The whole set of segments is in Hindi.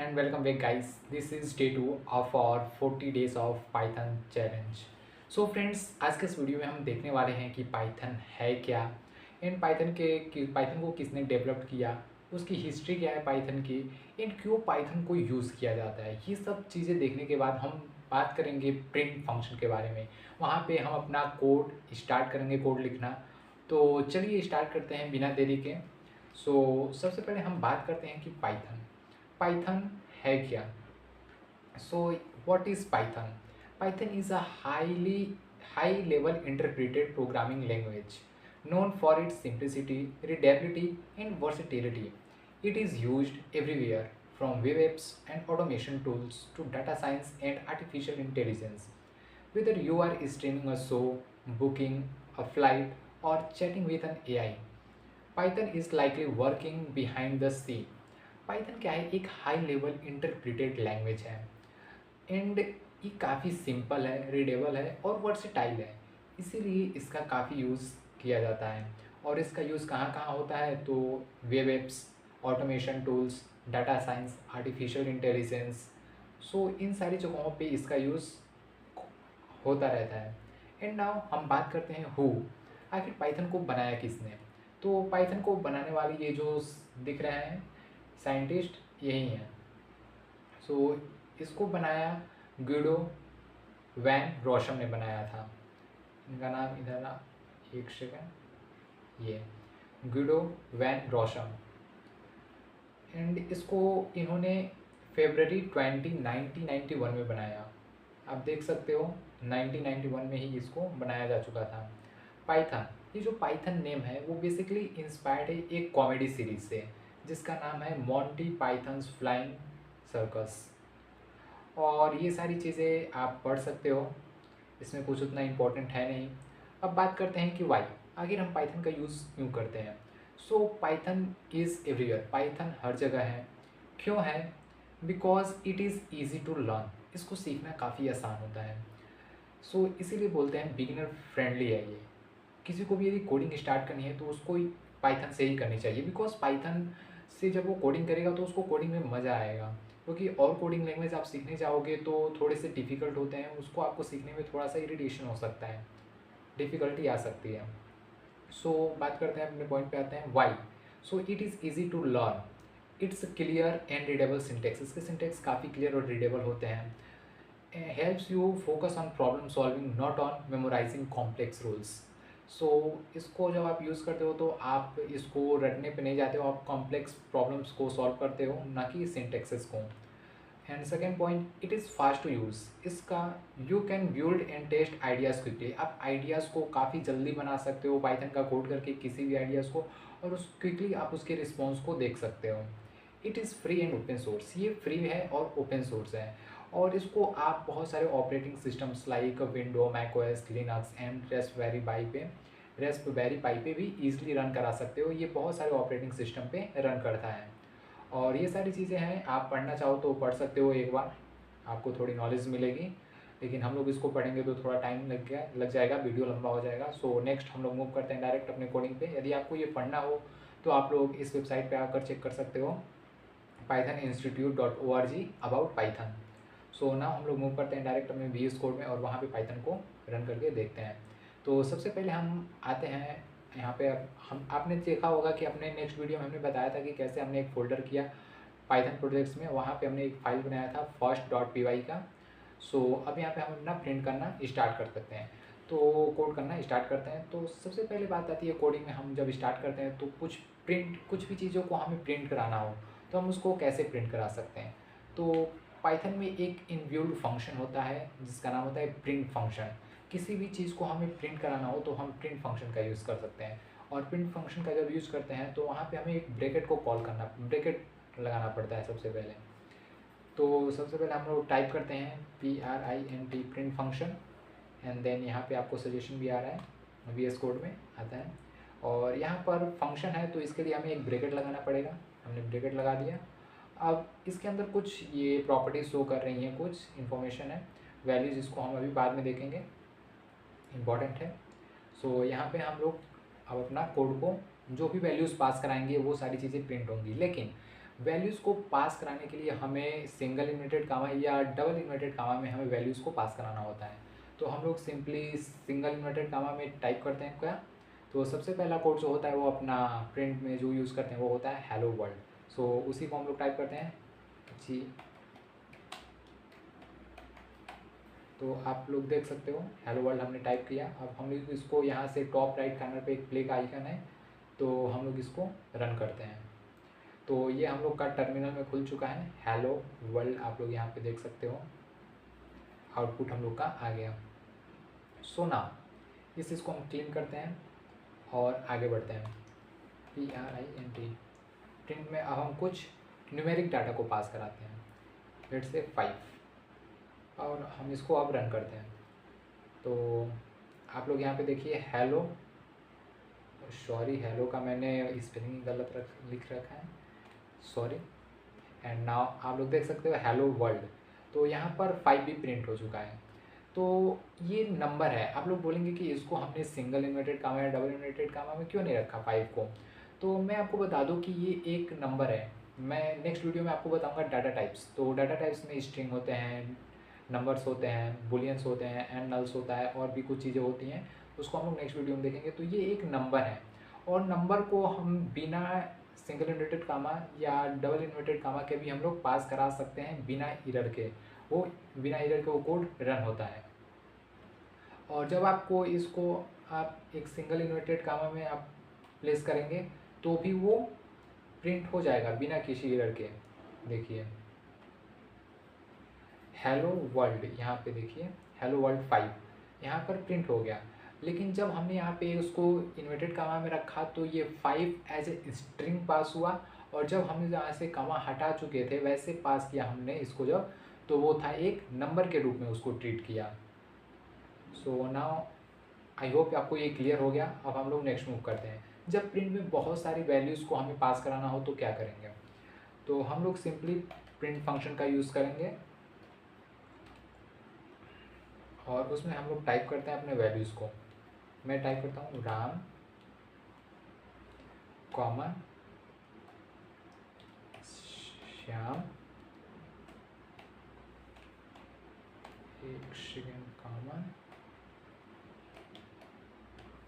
and welcome back guys. This is day 2 of our 40 days of Python challenge. So friends, आज के इस वीडियो में हम देखने वाले हैं कि पाइथन है क्या, एंड पाइथन को किसने डेवलप किया, उसकी हिस्ट्री क्या है पाइथन की, एंड क्यों पाइथन को यूज़ किया जाता है। ये सब चीज़ें देखने के बाद हम बात करेंगे प्रिंट फंक्शन के बारे में। वहाँ पे हम अपना कोड स्टार्ट करेंगे, कोड लिखना। तो चलिए स्टार्ट करते हैं बिना देरी के। सबसे पहले हम बात करते हैं कि पाइथन है क्या। So what is Python? Python is a high level interpreted programming language known for its simplicity, readability, and versatility. It is used everywhere, from web apps and automation tools to data science and artificial intelligence. Whether you are streaming a show, booking a flight, or chatting with an AI, Python is likely working behind the scene. Python क्या है, एक हाई लेवल इंटरप्रिटेड लैंग्वेज है, एंड ये काफ़ी सिंपल है, रीडेबल है और वर्सेटाइल है। इसीलिए इसका काफ़ी यूज़ किया जाता है। और इसका यूज़ कहाँ कहाँ होता है, तो web apps, automation tools, data science, artificial intelligence, इन सारी जगहों पे इसका यूज़ होता रहता है। एंड नाउ हम बात करते हैं आखिर पाइथन को बनाया किसने। तो पाइथन को बनाने वाली ये जो दिख रहे हैं साइंटिस्ट, यही हैं। इसको बनाया गुइडो वैन रोशम ने बनाया था। इनका नाम इधर ना, एक सेकेंड, ये गुइडो वैन रोशम। एंड इसको इन्होंने फेबररी 1991 में बनाया। आप देख सकते हो 1991 में ही इसको बनाया जा चुका था। पाइथन, ये जो पाइथन नेम है वो बेसिकली इंस्पायर्ड है एक कॉमेडी सीरीज से जिसका नाम है मॉन्टी पाइथन्स फ्लाइंग सर्कस। और ये सारी चीज़ें आप पढ़ सकते हो, इसमें कुछ उतना इम्पोर्टेंट है नहीं। अब बात करते हैं कि वाई, आखिर हम पाइथन का यूज़ क्यों करते हैं। पाइथन इज़ एवरीवेयर, पाइथन हर जगह है। क्यों है? Because it is easy to learn, इसको सीखना काफ़ी आसान होता है। इसीलिए बोलते हैं बिगिनर फ्रेंडली है ये। किसी को भी यदि कोडिंग स्टार्ट करनी है तो उसको पाइथन से ही करनी चाहिए, बिकॉज पाइथन से जब वो कोडिंग करेगा तो उसको कोडिंग में मज़ा आएगा। क्योंकि और कोडिंग लैंग्वेज आप सीखने जाओगे तो थोड़े से डिफ़िकल्ट होते हैं, उसको आपको सीखने में थोड़ा सा इरिटेशन हो सकता है, डिफ़िकल्टी आ सकती है। बात करते हैं, अपने पॉइंट पे आते हैं why. It is easy to learn, it's clear and readable syntax, इसके सिंटेक्स काफ़ी क्लियर और रीडेबल होते हैं। Helps you focus on problem solving, not on memorizing complex rules. इसको जब आप यूज़ करते हो तो आप इसको रटने पे नहीं जाते हो, आप कॉम्प्लेक्स प्रॉब्लम्स को सॉल्व करते हो, ना कि सिंटेक्सेस को। And second point, it is fast to use, इसका you can build and test ideas quickly, आप आइडियाज़ को काफ़ी जल्दी बना सकते हो पाइथन का कोड करके किसी भी आइडियाज़ को, और उस क्विकली आप उसके रिस्पॉन्स को देख सकते हो। It is free and open source, ये फ्री है और ओपन सोर्स है, और इसको आप बहुत सारे operating systems like window, macOS, Linux and Raspberry Pi पे भी ईजिली रन करा सकते हो। ये बहुत सारे ऑपरेटिंग सिस्टम पे रन करता है। और ये सारी चीज़ें हैं, आप पढ़ना चाहो तो पढ़ सकते हो एक बार, आपको थोड़ी नॉलेज मिलेगी। लेकिन हम लोग इसको पढ़ेंगे तो थोड़ा टाइम लग जाएगा, वीडियो लंबा हो जाएगा। नेक्स्ट हम लोग मूव करते हैं डायरेक्ट अपने कोडिंग पे। यदि आपको ये पढ़ना हो तो आप लोग इस वेबसाइट पे आकर चेक कर सकते हो, pythoninstitute.org अबाउट पाइथन। नाउ हम लोग मूव करते हैं डायरेक्ट अपने VS कोड में और वहाँ पे पाइथन को रन करके देखते हैं। सबसे पहले हम आते हैं यहाँ पे। हम आपने देखा होगा कि अपने नेक्स्ट वीडियो में हमने बताया था कि कैसे हमने एक फ़ोल्डर किया पाइथन प्रोजेक्ट्स में, वहाँ पे हमने एक फ़ाइल बनाया था first.py का। अब यहाँ पे हम अपना प्रिंट करना स्टार्ट कर सकते हैं। कोड करना स्टार्ट करते हैं। सबसे पहले बात आती है कोडिंग में, हम जब स्टार्ट करते हैं तो कुछ भी चीज़ों को हमें प्रिंट कराना हो तो हम उसको कैसे प्रिंट करा सकते हैं। पाइथन में एक इनबिल्ट फंक्शन होता है जिसका नाम होता है प्रिंट फंक्शन। किसी भी चीज़ को हमें प्रिंट कराना हो तो हम प्रिंट फंक्शन का यूज़ कर सकते हैं। और प्रिंट फंक्शन का जब यूज़ करते हैं तो वहाँ पे हमें एक ब्रैकेट लगाना पड़ता है सबसे पहले। सबसे पहले हम लोग टाइप करते हैं PRINT print function, and then यहाँ पे आपको सजेशन भी आ रहा है, VS कोड में आता है। और यहाँ पर फंक्शन है तो इसके लिए हमें एक ब्रैकेट लगाना पड़ेगा, हमने ब्रैकेट लगा दिया। अब इसके अंदर कुछ ये प्रॉपर्टीज शो कर रही हैं, कुछ इन्फॉर्मेशन है, वैल्यूज़, इसको हम अभी बाद में देखेंगे, इम्पॉर्टेंट है। यहाँ पे हम लोग अब अपना कोड को जो भी वैल्यूज़ पास कराएंगे वो सारी चीज़ें प्रिंट होंगी। लेकिन वैल्यूज़ को पास कराने के लिए हमें सिंगल इन्वर्टेड कामा या डबल इन्वर्टेड कामा में हमें वैल्यूज़ को पास कराना होता है। तो हम लोग सिंपली सिंगल इन्वर्टेड कामा में टाइप करते हैं क्या, तो सबसे पहला कोड जो होता है वो अपना प्रिंट में जो यूज़ करते हैं वो होता है हेलो वर्ल्ड। सो उसी को हम लोग टाइप करते हैं जी। तो आप लोग देख सकते हो हेलो वर्ल्ड हमने टाइप किया। अब हम लोग इसको यहाँ से टॉप राइट कॉर्नर पे एक प्ले का आइकन है, तो हम लोग इसको रन करते हैं। तो ये हम लोग का टर्मिनल में खुल चुका है हेलो वर्ल्ड, आप लोग यहाँ पे देख सकते हो आउटपुट हम लोग का आ गया। सो नाउ इस चीज़ को हम क्लीन करते हैं और आगे बढ़ते हैं। PRINT प्रिंट में अब हम कुछ न्यूमेरिक डाटा को पास कराते हैं, लेट्स से 5, और हम इसको अब रन करते हैं। तो आप लोग यहाँ पे देखिए हेलो, सॉरी हेलो का मैंने स्पेलिंग गलत लिख रखा है, सॉरी। एंड नाउ आप लोग देख सकते हो हेलो वर्ल्ड, तो यहाँ पर 5 भी प्रिंट हो चुका है। तो ये नंबर है। आप लोग बोलेंगे कि इसको हमने सिंगल इन्वर्टेड कामा या डबल इन्वर्टेड कामा में क्यों नहीं रखा 5 को, तो मैं आपको बता दूं कि ये एक नंबर है। मैं नेक्स्ट वीडियो में आपको बताऊंगा डाटा टाइप्स। तो डाटा टाइप्स में स्ट्रिंग होते हैं, नंबर्स होते हैं, बुलियंस होते हैं, एंड नल्स होता है, और भी कुछ चीज़ें होती हैं, उसको हम लोग नेक्स्ट वीडियो में देखेंगे। तो ये एक नंबर है, और नंबर को हम बिना सिंगल इन्वर्टेड कामा या डबल इन्वर्टेड कामा के भी हम लोग पास करा सकते हैं बिना एरर के। वो बिना एरर के वो कोड रन होता है। और जब आपको इसको आप एक सिंगल इन्वर्टेड कामा में आप प्लेस करेंगे तो भी वो प्रिंट हो जाएगा बिना किसी एरर के। देखिए हेलो वर्ल्ड, यहाँ पे देखिए हेलो वर्ल्ड 5 यहाँ पर प्रिंट हो गया। लेकिन जब हमने यहाँ पे उसको इन्वर्टेड कामा में रखा तो ये 5 एज ए स्ट्रिंग पास हुआ, और जब हमने जहाँ से कामा हटा चुके थे वैसे पास किया हमने इसको जब, तो वो था एक नंबर के रूप में उसको ट्रीट किया। सो नाउ आई होप आपको ये क्लियर हो गया। अब हम लोग नेक्स्ट मूव करते हैं। जब प्रिंट में बहुत सारी वैल्यूज़ को हमें पास कराना हो तो क्या करेंगे, तो हम लोग सिंपली प्रिंट फंक्शन का यूज़ करेंगे, और उसमें हम लोग टाइप करते हैं अपने वैल्यूज़ को। मैं टाइप करता हूँ राम कॉमन श्याम, एक सेकेंड, कॉमन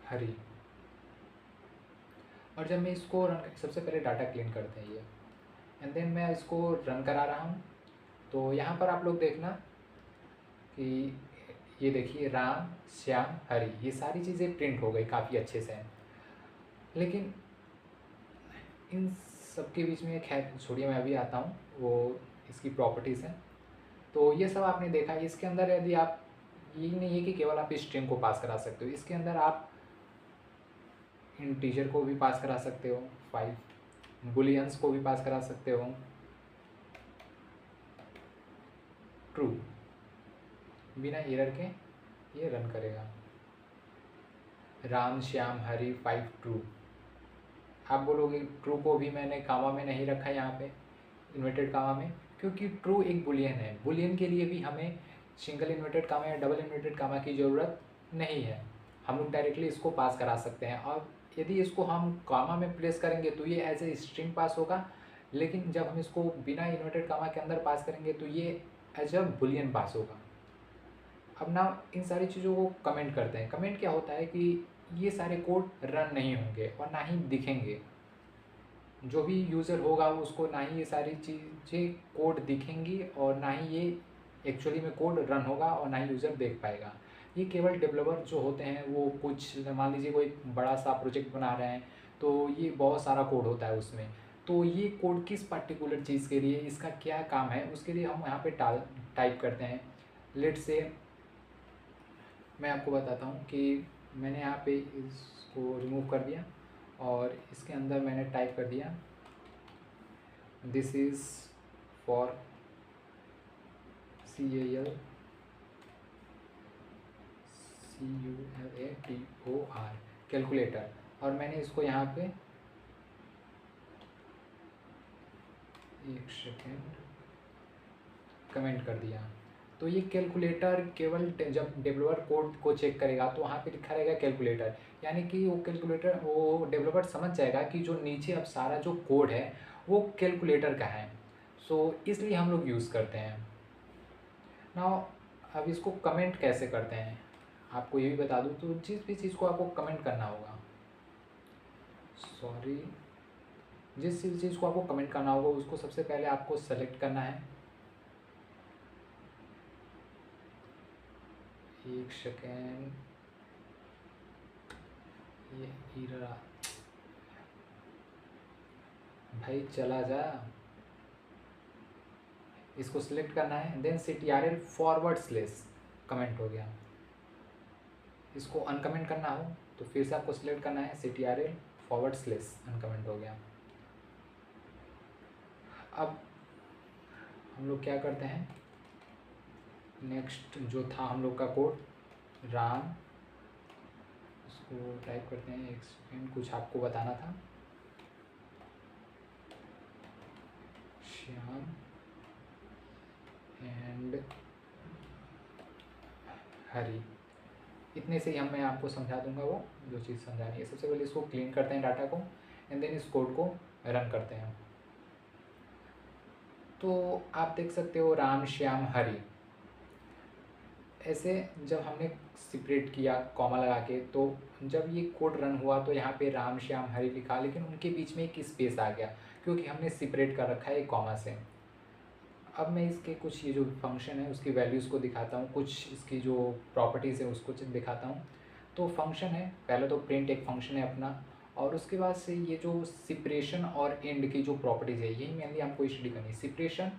हरी। और जब मैं इसको रन, सबसे पहले डाटा क्लीन करते हैं ये, एंड देन मैं इसको रन करा रहा हूँ। तो यहाँ पर आप लोग देखना कि ये देखिए राम श्याम हरी, ये सारी चीज़ें प्रिंट हो गई काफ़ी अच्छे से। लेकिन इन सब के बीच में खैर छोड़िए, मैं अभी आता हूँ, वो इसकी प्रॉपर्टीज़ हैं। तो ये सब आपने देखा, इसके अंदर यदि आप, ये नहीं है कि केवल आप स्ट्रिंग को पास करा सकते हो, इसके अंदर आप इंटीजर को भी पास करा सकते हो 5, बुलियंस को भी पास करा सकते हो, ट्रू, बिना एरर के ये रन करेगा। राम श्याम हरी 5 ट्रू। आप बोलोगे ट्रू को भी मैंने कामा में नहीं रखा यहाँ पे इन्वर्टेड कामा में, क्योंकि ट्रू एक बुलियन है। बुलियन के लिए भी हमें सिंगल इन्वर्टेड कामा या डबल इन्वर्टेड कामा की ज़रूरत नहीं है, हम लोग डायरेक्टली इसको पास करा सकते हैं। और यदि इसको हम कामा में प्लेस करेंगे तो ये एज ए स्ट्रिंग पास होगा, लेकिन जब हम इसको बिना इन्वर्टेड कामा के अंदर पास करेंगे तो ये एज अ बुलियन पास होगा। अब ना इन सारी चीज़ों को कमेंट करते हैं। कमेंट क्या होता है कि ये सारे कोड रन नहीं होंगे और ना ही दिखेंगे। जो भी यूज़र होगा उसको ना ही ये सारी चीज़ें कोड दिखेंगी और ना ही ये एक्चुअली में कोड रन होगा और ना ही यूज़र देख पाएगा। ये केवल डेवलपर जो होते हैं वो कुछ, मान लीजिए कोई बड़ा सा प्रोजेक्ट बना रहे हैं तो ये बहुत सारा कोड होता है उसमें, तो ये कोड किस पर्टिकुलर चीज़ के लिए, इसका क्या काम है, उसके लिए हम यहाँ पे टाइप करते हैं। लेट से मैं आपको बताता हूँ कि मैंने यहाँ पे इसको रिमूव कर दिया और इसके अंदर मैंने टाइप कर दिया this is for CALCULATOR calculator, और मैंने इसको यहाँ पे, एक सेकेंड, कमेंट कर दिया। तो ये कैलकुलेटर केवल जब डेवलपर कोड को चेक करेगा तो वहाँ पे लिखा रहेगा कैलकुलेटर, यानी कि वो कैलकुलेटर, वो डेवलपर समझ जाएगा कि जो नीचे अब सारा जो कोड है वो कैलकुलेटर का है, सो इसलिए हम लोग यूज़ करते हैं। नाउ अब इसको कमेंट कैसे करते हैं आपको ये भी बता दूँ। तो जिस भी चीज़ को आपको कमेंट करना होगा, सॉरी, जिस चीज़ को आपको कमेंट करना होगा उसको सबसे पहले आपको सेलेक्ट करना है। एक सेकेंड, ये हीरा भाई चला जा। इसको सिलेक्ट करना है, then CTRL forward slash comment हो गया। इसको अनकमेंट करना हो तो फिर से आपको सिलेक्ट करना है, CTRL फॉरवर्ड स्लेस अनकमेंट हो गया। अब हम लोग क्या करते हैं, नेक्स्ट जो था हम लोग का कोड राम, इसको टाइप करते हैं। एक सेकेंड, कुछ आपको बताना था। श्याम एंड हरी, इतने से ही मैं आपको समझा दूंगा वो जो चीज़ समझानी है। सबसे पहले इसको क्लीन करते हैं डाटा को, एंड देन इस कोड को रन करते हैं। तो आप देख सकते हो राम श्याम हरी, ऐसे जब हमने सेपरेट किया कॉमा लगा के, तो जब ये कोड रन हुआ तो यहाँ पे राम श्याम हरी लिखा, लेकिन उनके बीच में एक स्पेस आ गया क्योंकि हमने सेपरेट कर रखा है एक कॉमा से। अब मैं इसके कुछ ये जो फंक्शन है उसकी वैल्यूज़ को दिखाता हूँ, कुछ इसकी जो प्रॉपर्टीज़ है उसको दिखाता हूँ। तो फंक्शन है, पहले तो प्रिंट एक फंक्शन है अपना, और उसके बाद से ये जो सेपरेशन और एंड की जो प्रॉपर्टीज़ है यही मेनली हमको स्टडी करनी है। सेपरेशन,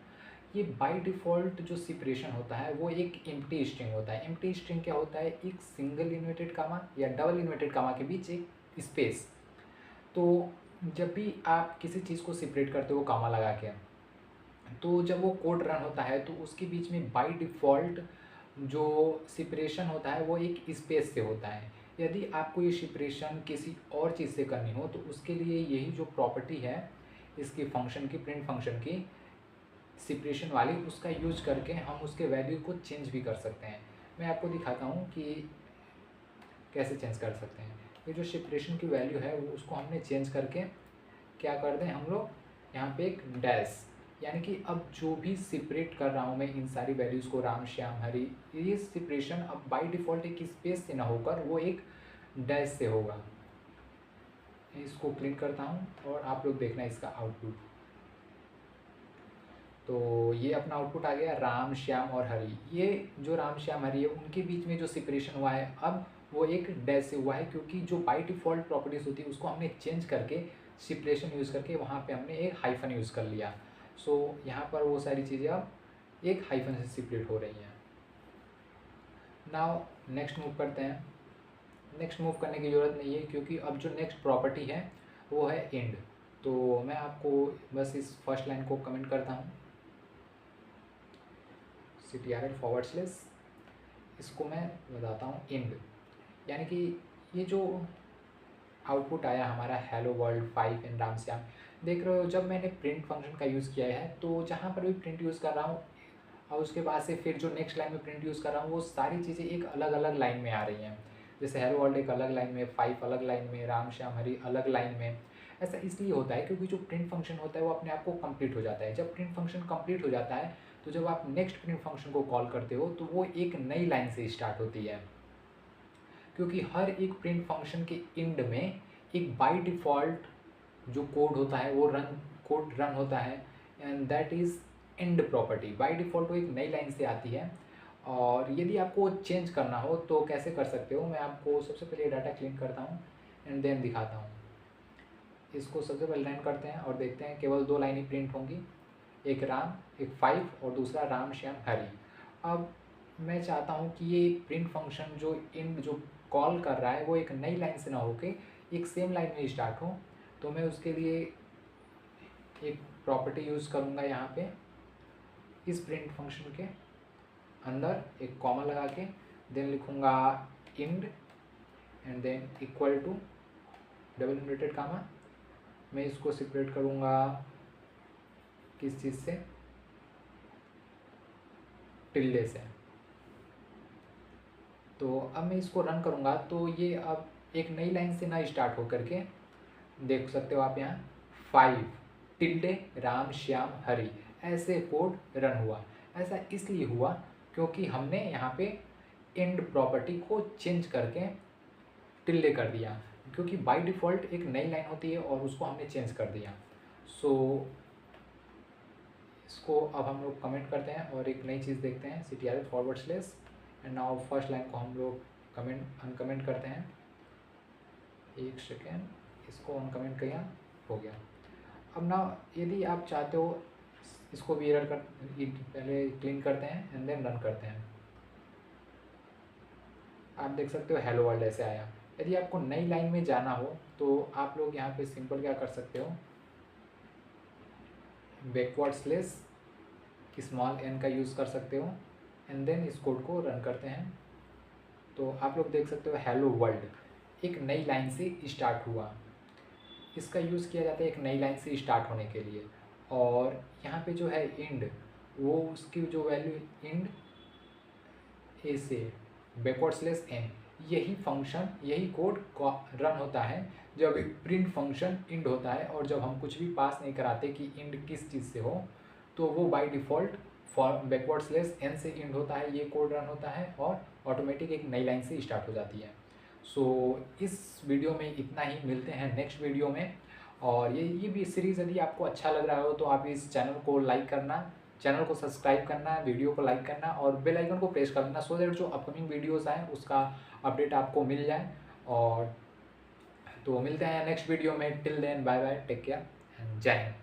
ये बाय डिफ़ॉल्ट जो सेपरेशन होता है वो एक एम्प्टी स्ट्रिंग होता है। एम्प्टी स्ट्रिंग क्या होता है, एक सिंगल इन्वर्टेड कामा या डबल इन्वर्टेड कामा के बीच एक स्पेस। तो जब भी आप किसी चीज़ को सेपरेट करते हो कामा लगा के, तो जब वो कोड रन होता है तो उसके बीच में बाय डिफ़ॉल्ट जो सेपरेशन होता है वो एक स्पेस से होता है। यदि आपको ये सेपरेशन किसी और चीज़ से करनी हो तो उसके लिए यही जो प्रॉपर्टी है इसकी फंक्शन की, प्रिंट फंक्शन की सेपरेशन वाली, उसका यूज करके हम उसके वैल्यू को चेंज भी कर सकते हैं। मैं आपको दिखाता हूँ कि कैसे चेंज कर सकते हैं। ये जो सेपरेशन की वैल्यू है वो उसको हमने चेंज करके क्या कर दें हम लोग, यहाँ पे एक डैश, यानी कि अब जो भी सेपरेट कर रहा हूँ मैं इन सारी वैल्यूज़ को, राम श्याम हरी, ये सेपरेशन अब बाय डिफ़ॉल्ट एक स्पेस से ना होकर वो एक डैश से होगा। इसको क्लिक करता हूँ और आप लोग देखना इसका आउटपुट। तो ये अपना आउटपुट आ गया, राम श्याम और हरी। ये जो राम श्याम हरी है उनके बीच में जो सेपरेशन हुआ है अब वो एक डैश से हुआ है, क्योंकि जो बाय डिफ़ॉल्ट प्रॉपर्टीज़ होती है उसको हमने चेंज करके सेपरेशन यूज़ करके वहाँ पे हमने एक हाइफन यूज़ कर लिया। सो यहाँ पर वो सारी चीज़ें अब एक हाइफन से सेपरेट हो रही हैं। नाउ नेक्स्ट मूव करते हैं। नेक्स्ट मूव करने की ज़रूरत नहीं है क्योंकि अब जो नेक्स्ट प्रॉपर्टी है वो है एंड। तो मैं आपको बस इस फर्स्ट लाइन को कमेंट करता हूँ, CTRL फॉरवर्ड स्लेस, इसको मैं बताता हूँ एंड, यानी कि ये जो आउटपुट आया हमारा हेलो वर्ल्ड 5 इन राम श्याम, देख रहे हो जब मैंने प्रिंट फंक्शन का यूज़ किया है तो जहाँ पर भी प्रिंट यूज़ कर रहा हूँ और उसके बाद से फिर जो नेक्स्ट लाइन में प्रिंट यूज़ कर रहा हूँ वो सारी चीज़ें एक अलग अलग लाइन में आ रही हैं। जैसे हेलो वर्ल्ड एक अलग लाइन में, 5 अलग लाइन में, राम श्याम हरी अलग लाइन में। ऐसा इसलिए होता है क्योंकि जो प्रिंट फंक्शन होता है वो अपने आप को कंप्लीट हो जाता है। जब प्रिंट फंक्शन कंप्लीट हो जाता है तो जब आप नेक्स्ट प्रिंट फंक्शन को कॉल करते हो तो वो एक नई लाइन से स्टार्ट होती है, क्योंकि हर एक प्रिंट फंक्शन के एंड में एक बाय डिफ़ॉल्ट जो कोड होता है वो कोड रन होता है, and that is and property. By default वो एक नई लाइन से आती है। और यदि आपको चेंज करना हो तो कैसे कर सकते हो, मैं आपको सबसे पहले डाटा क्लीन करता हूँ एंड देन दिखाता हूँ। इसको सबसे पहले रन करते हैं और देखते हैं केवल 2 लाइनें प्रिंट होंगी, एक राम, एक 5 और दूसरा राम श्याम हरी। अब मैं चाहता हूँ कि ये प्रिंट फंक्शन जो एंड जो कॉल कर रहा है वो एक नई लाइन से ना होके एक सेम लाइन में स्टार्ट हो। तो मैं उसके लिए एक प्रॉपर्टी यूज़ करूँगा यहाँ पे, इस प्रिंट फंक्शन के अंदर एक कॉमा लगा के देन लिखूँगा end and then equal to double inverted comma. मैं इसको सेपरेट करूँगा किस चीज़ से, टिल्डे से। तो अब मैं इसको रन करूँगा तो ये अब एक नई लाइन से ना स्टार्ट हो करके देख सकते हो आप यहाँ 5 टिल्डे राम श्याम हरि, ऐसे कोड रन हुआ। ऐसा इसलिए हुआ क्योंकि हमने यहाँ पे एंड प्रॉपर्टी को चेंज करके टिल्डे कर दिया, क्योंकि बाय डिफ़ॉल्ट एक नई लाइन होती है और उसको हमने चेंज कर दिया। सो इसको अब हम लोग कमेंट करते हैं और एक नई चीज़ देखते हैं, ctrl// and now first line को हम लोग अनकमेंट करते हैं। एक सेकेंड, इसको अनकमेंट किया, हो गया। अब ना यदि आप चाहते हो इसको भी एरर कर, पहले क्लीन करते हैं एंड देन रन करते हैं। आप देख सकते हो हेलो वर्ल्ड ऐसे आया। यदि आपको नई लाइन में जाना हो तो आप लोग यहाँ पे सिंपल क्या कर सकते हो, बैकवर्ड स्लेस स्मॉल n का यूज़ कर सकते हो एंड देन इस कोड को रन करते हैं। तो आप लोग देख सकते हो हेलो वर्ल्ड एक नई लाइन से स्टार्ट हुआ। इसका यूज़ किया जाता है एक नई लाइन से स्टार्ट होने के लिए। और यहाँ पे जो है इंड, वो उसकी जो वैल्यू इंड ए से बैकवर्ड स्लेस n, यही फंक्शन यही कोड रन होता है जब प्रिंट फंक्शन इंड होता है। और जब हम कुछ भी पास नहीं कराते कि इंड किस चीज़ से हो, तो वो by default for backward slash n से इंड होता है, ये कोड रन होता है और ऑटोमेटिक एक नई लाइन से स्टार्ट हो जाती है। सो इस वीडियो में इतना ही, मिलते हैं नेक्स्ट वीडियो में। और ये भी सीरीज़ यदि आपको अच्छा लग रहा हो तो आप इस चैनल को लाइक करना, चैनल को सब्सक्राइब करना, वीडियो को लाइक करना और बेल आइकन को प्रेस कर देना, सो दैट जो अपकमिंग वीडियोस आए उसका अपडेट आपको मिल जाए। और तो मिलते हैं नेक्स्ट वीडियो में। Till then bye bye, take care and जय हिंद।